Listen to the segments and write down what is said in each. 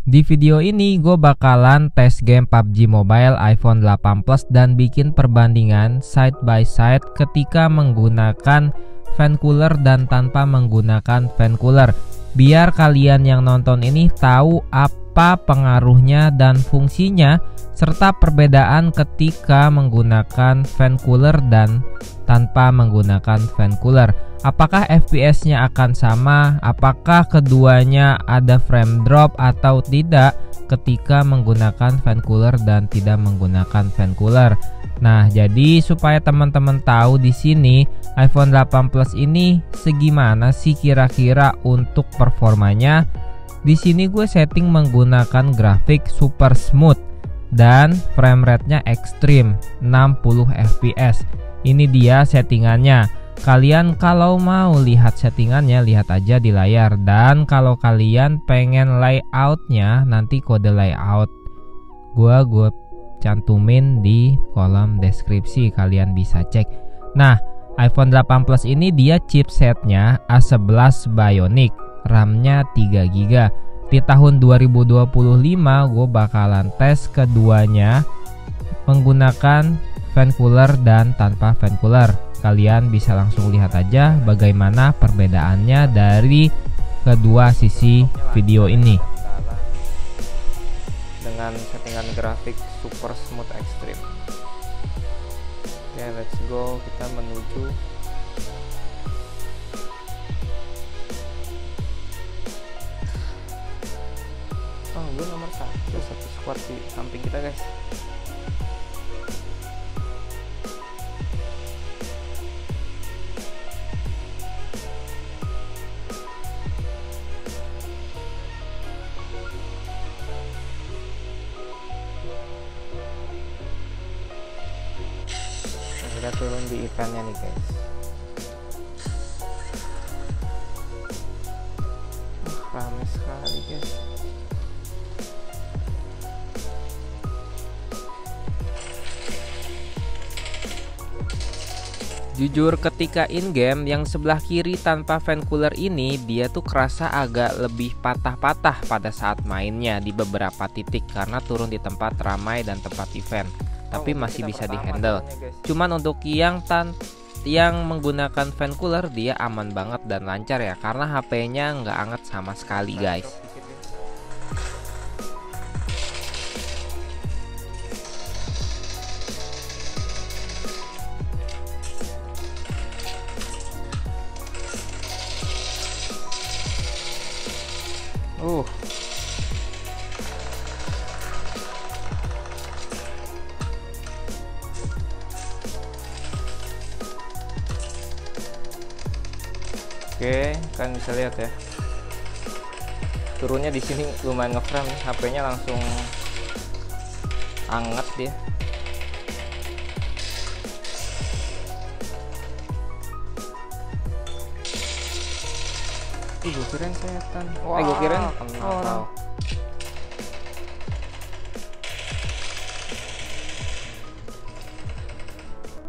Di video ini gue bakalan tes game PUBG Mobile iPhone 8 Plus dan bikin perbandingan side by side ketika menggunakan fan cooler dan tanpa menggunakan fan cooler. Biar kalian yang nonton ini tahu apa pengaruhnya dan fungsinya serta perbedaan ketika menggunakan fan cooler dan tanpa menggunakan fan cooler. Apakah FPS-nya akan sama? Apakah keduanya ada frame drop atau tidak ketika menggunakan fan cooler dan tidak menggunakan fan cooler? Nah, jadi supaya teman-teman tahu di sini iPhone 8 Plus ini segimana sih kira-kira untuk performanya. Di sini gue setting menggunakan grafik super smooth dan frame rate-nya ekstrim 60 fps. Ini dia settingannya. Kalian kalau mau lihat settingannya, lihat aja di layar. Dan kalau kalian pengen layoutnya, nanti kode layout gue cantumin di kolom deskripsi, kalian bisa cek. Nah, iPhone 8 Plus ini dia chipsetnya A11 Bionic, RAM-nya 3GB. Di tahun 2025 gue bakalan tes keduanya menggunakan fan cooler dan tanpa fan cooler. Kalian bisa langsung lihat aja bagaimana perbedaannya dari kedua sisi video ini. Dengan settingan grafik super smooth ekstrim. Oke, let's go. Kita menuju gue nomor satu squad di samping kita, guys. Kita turun di eventnya nih, guys. Ramai sekali, guys. Jujur ketika in-game yang sebelah kiri tanpa fan cooler ini dia tuh kerasa agak lebih patah-patah pada saat mainnya di beberapa titik karena turun di tempat ramai dan tempat event. Tapi masih bisa dihandle. Cuman untuk yang menggunakan fan cooler dia aman banget dan lancar ya, karena HP-nya nggak anget sama sekali, guys. Oke, kalian bisa lihat ya. Turunnya di sini lumayan ngeframe, HP-nya langsung anget dia. Gue kirain setan. Gue kirain orang.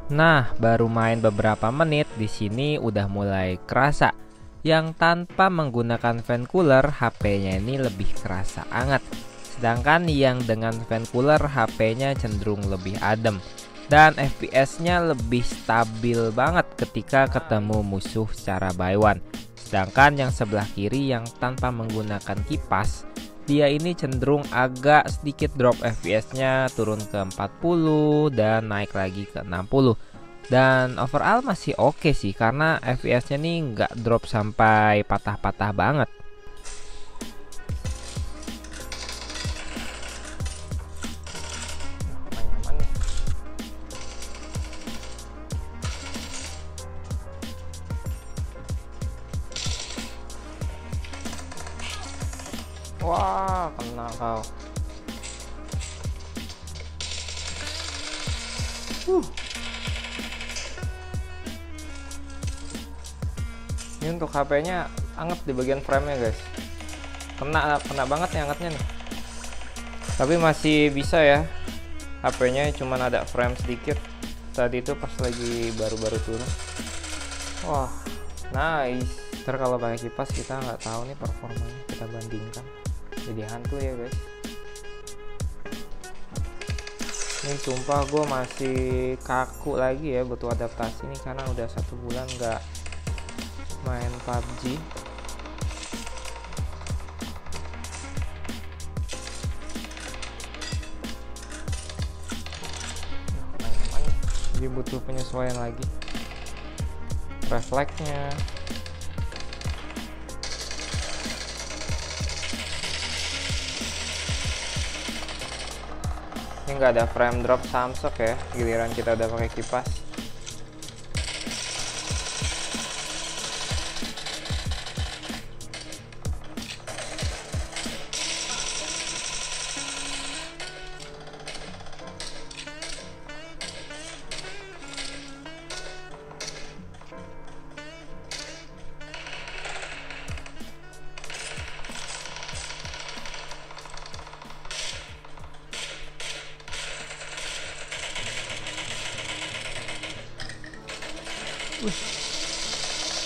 Nah, baru main beberapa menit di sini udah mulai kerasa. Yang tanpa menggunakan fan cooler, HP-nya ini lebih kerasa anget. Sedangkan yang dengan fan cooler, HP-nya cenderung lebih adem. Dan FPS-nya lebih stabil banget ketika ketemu musuh secara by one. Sedangkan yang sebelah kiri yang tanpa menggunakan kipas, dia ini cenderung agak sedikit drop FPS-nya, turun ke 40 dan naik lagi ke 60. Dan overall masih oke sih, karena FPS-nya nih nggak drop sampai patah-patah banget. Wah, kena kau. Ini untuk HP-nya anget di bagian frame-nya, guys. Kena banget nih angetnya nih. Tapi masih bisa ya. HP-nya cuman ada frame sedikit. Tadi itu pas lagi baru-baru turun. Wah, nice. Ntar kalau pakai kipas kita nggak tahu nih performanya, kita bandingkan. jadi hantu ya guys. Ini sumpah gue masih kaku lagi ya, butuh adaptasi nih karena udah 1 bulan nggak main PUBG. Jadi butuh penyesuaian lagi refleksnya. Ini nggak ada frame drop Samsung ya, giliran kita udah pakai kipas.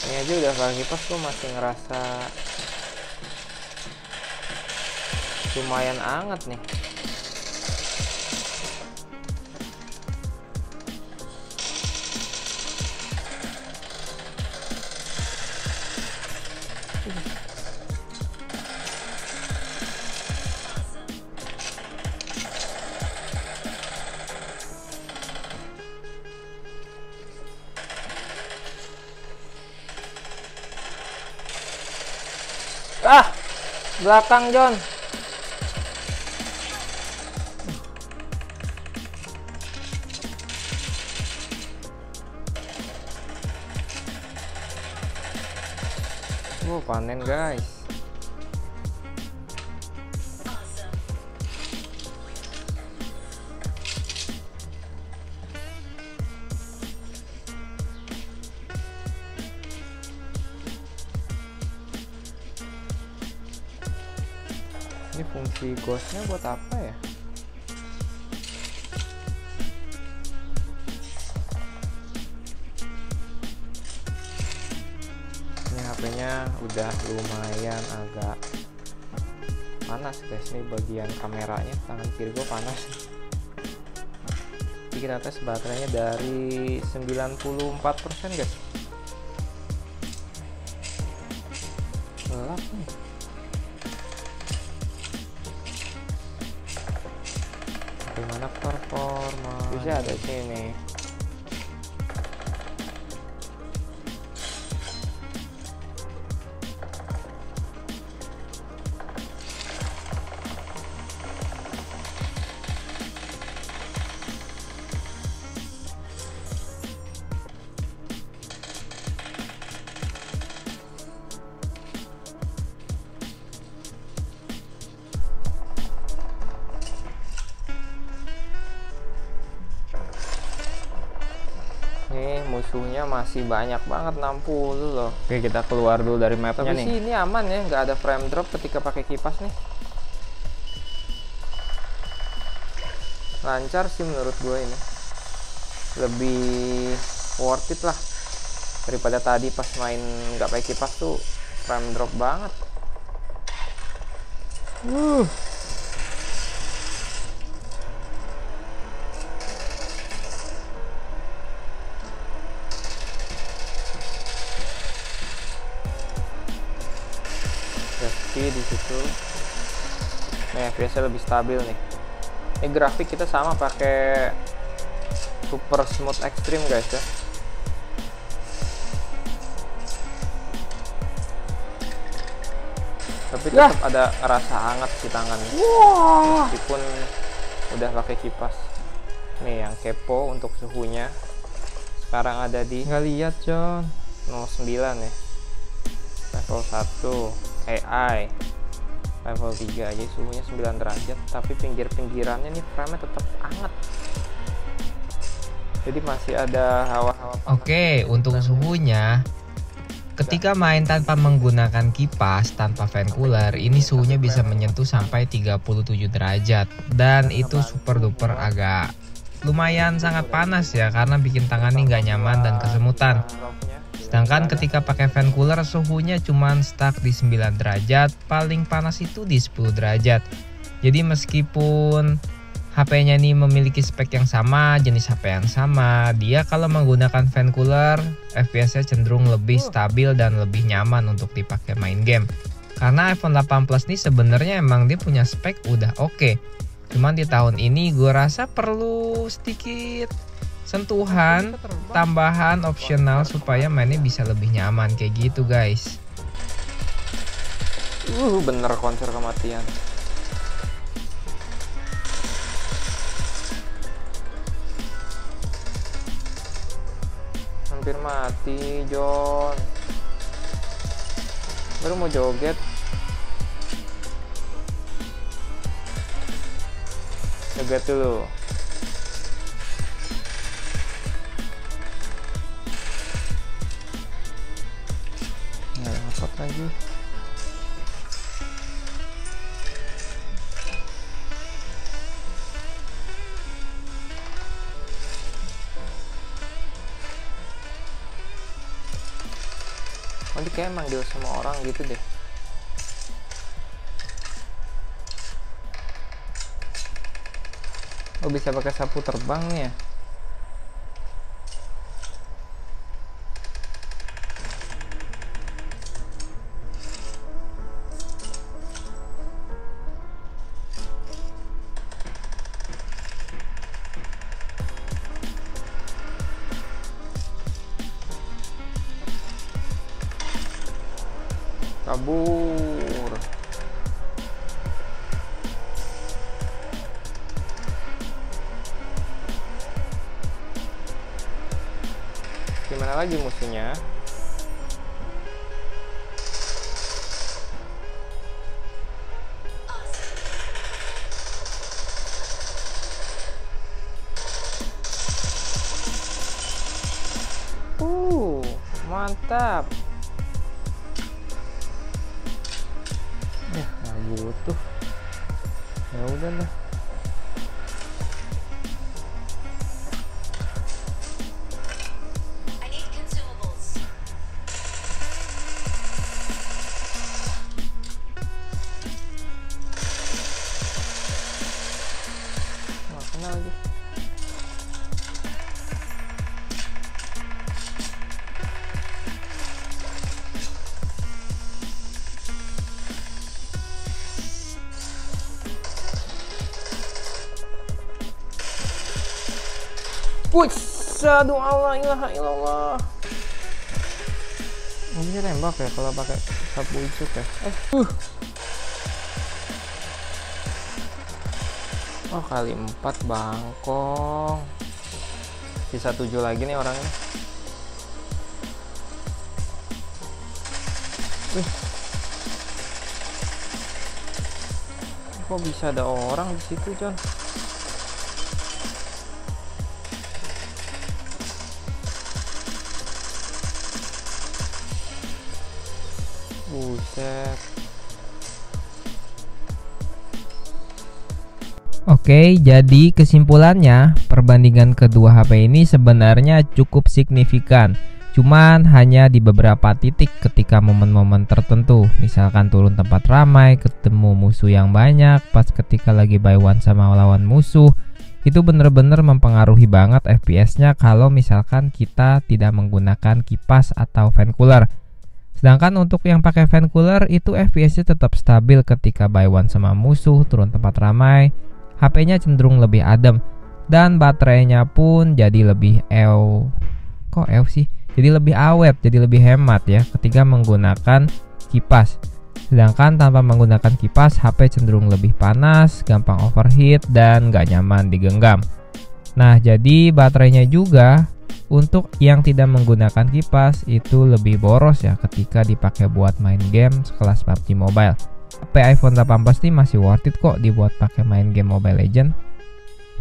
Ini aja udah pakai kipas gue masih ngerasa lumayan anget nih. Ah, belakang John. Panen guys. Ini fungsi ghostnya buat apa ya? Ini HP-nya udah lumayan agak panas guys. Ini bagian kameranya, tangan kiri gue panas. Jadi kita tes baterainya dari 94% guys. Gelap nih. Bagaimana performa? Bisa ada sini. Nih musuhnya masih banyak banget, 60 loh. Oke, kita keluar dulu dari mapnya nih. Tapi sih ini aman ya, nggak ada frame drop ketika pakai kipas nih. Lancar sih menurut gue ini. Lebih worth it lah daripada tadi pas main nggak pakai kipas tuh frame drop banget. Di situ. Nih, biasanya lebih stabil nih. Ini grafik kita sama pakai super smooth extreme guys ya. Tapi tetap ada rasa hangat di tangan. Meskipun udah pakai kipas. Nih yang kepo untuk suhunya. Sekarang ada di, nggak lihat John, 09 ya. Level 1 AI level 3 aja, suhunya 9 derajat, tapi pinggir-pinggirannya nih frame-nya tetap hangat. Jadi masih ada hawa-hawa panas. Oke, untuk suhunya ketika main tanpa menggunakan kipas, tanpa fan cooler, ini suhunya bisa menyentuh sampai 37 derajat. Dan itu super duper agak lumayan sangat panas ya, karena bikin tangan nih nggak nyaman dan kesemutan. Sedangkan ketika pakai fan cooler suhunya cuman stuck di 9 derajat, paling panas itu di 10 derajat. Jadi meskipun HP-nya ini memiliki spek yang sama, jenis HP yang sama, dia kalau menggunakan fan cooler, FPS-nya cenderung lebih stabil dan lebih nyaman untuk dipakai main game. Karena iPhone 8 Plus ini sebenarnya emang dia punya spek udah oke. Cuman di tahun ini gue rasa perlu sedikit sentuhan tambahan opsional supaya mainnya bisa lebih nyaman kayak gitu guys. Bener konser kematian. Hampir mati John. Baru mau joget. Joget dulu. Lagi nanti kayak manggil sama orang gitu deh. Oh bisa pakai sapu terbang nih ya. Kabur. Gimana lagi musuhnya? Mantap. Butuh ya udahlah. Nggak kena lagi. Asyhadu alla ilaha illallah. Ini nembak ya kalau pakai sapu icuk ya. Oh kali 4 bangkong. Sisa 7 lagi nih orangnya. Kok bisa ada orang di situ, John? Buset. Oke, jadi kesimpulannya perbandingan kedua HP ini sebenarnya cukup signifikan. Cuman hanya di beberapa titik ketika momen-momen tertentu. Misalkan turun tempat ramai, ketemu musuh yang banyak, pas ketika lagi buy one sama lawan musuh. Itu bener-bener mempengaruhi banget FPS-nya kalau misalkan kita tidak menggunakan kipas atau fan cooler. Sedangkan untuk yang pakai fan cooler itu FPS-nya tetap stabil ketika buy one sama musuh, turun tempat ramai. HP-nya cenderung lebih adem dan baterainya pun jadi lebih jadi lebih awet, jadi lebih hemat ya ketika menggunakan kipas. Sedangkan tanpa menggunakan kipas, HP cenderung lebih panas, gampang overheat dan gak nyaman digenggam. Nah, jadi baterainya juga untuk yang tidak menggunakan kipas itu lebih boros ya ketika dipakai buat main game sekelas PUBG Mobile. HP iPhone 8 Plus ini masih worth it kok dibuat pakai main game Mobile Legend.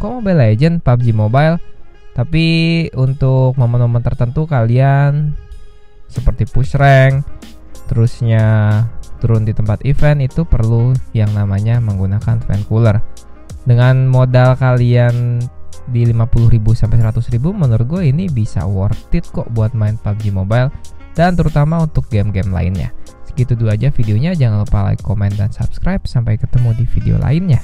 Kok Mobile Legend, PUBG Mobile, tapi untuk momen-momen tertentu kalian seperti push rank, terusnya turun di tempat event itu perlu yang namanya menggunakan fan cooler. Dengan modal kalian di 50.000 sampai 100.000, menurut gue ini bisa worth it kok buat main PUBG Mobile dan terutama untuk game-game lainnya. Segitu dulu aja videonya, jangan lupa like, comment, dan subscribe. Sampai ketemu di video lainnya.